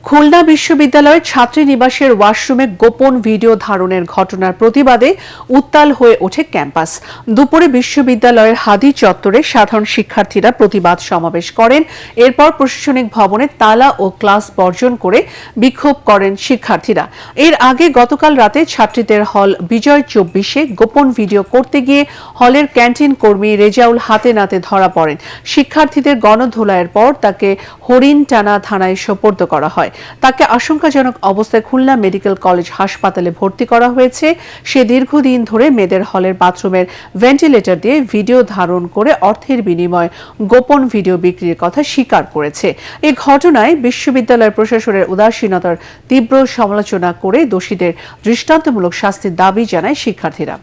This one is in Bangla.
খুলনা বিশ্ববিদ্যালয়ের ছাত্রীনিবাসের ওয়াশরুমে গোপন ভিডিও ধারণের ঘটনার প্রতিবাদে উত্তাল হয়ে ওঠে ক্যাম্পাস। দুপুরে বিশ্ববিদ্যালয়ের হাদি চত্বরে সাধারণ শিক্ষার্থীরা প্রতিবাদ সমাবেশ করেন। এরপর প্রশাসনিক ভবনে তালা ও ক্লাস বর্জন করে বিক্ষোভ করেন শিক্ষার্থীরা। এর আগে গতকাল রাতে ছাত্রীদের হল বিজয় 24-এ গোপন ভিডিও করতে গিয়ে হলের ক্যান্টিন কর্মী রেজাউল হাতে নাতে ধরা পড়েন। শিক্ষার্থীদের গণধোলাইয়ের পর তাকে হরিণটানা থানায় সোপর্দ করা হয়। তাকে আশঙ্কাজনক অবস্থায় খুলনা মেডিকেল কলেজ হাসপাতালে ভর্তি করা হয়েছে। সে দীর্ঘদিন ধরে মেয়েদের হলের বাথরুমের ভেন্টিলেটর দিয়ে ভিডিও ধারণ করে অর্থের বিনিময়ে গোপন ভিডিও বিক্রির কথা স্বীকার করেছে। এই ঘটনায় বিশ্ববিদ্যালয় প্রশাসনের উদাসীনতার তীব্র সমালোচনা করে দোষীদের দৃষ্টান্তমূলক শাস্তির দাবি জানায় শিক্ষার্থীরা।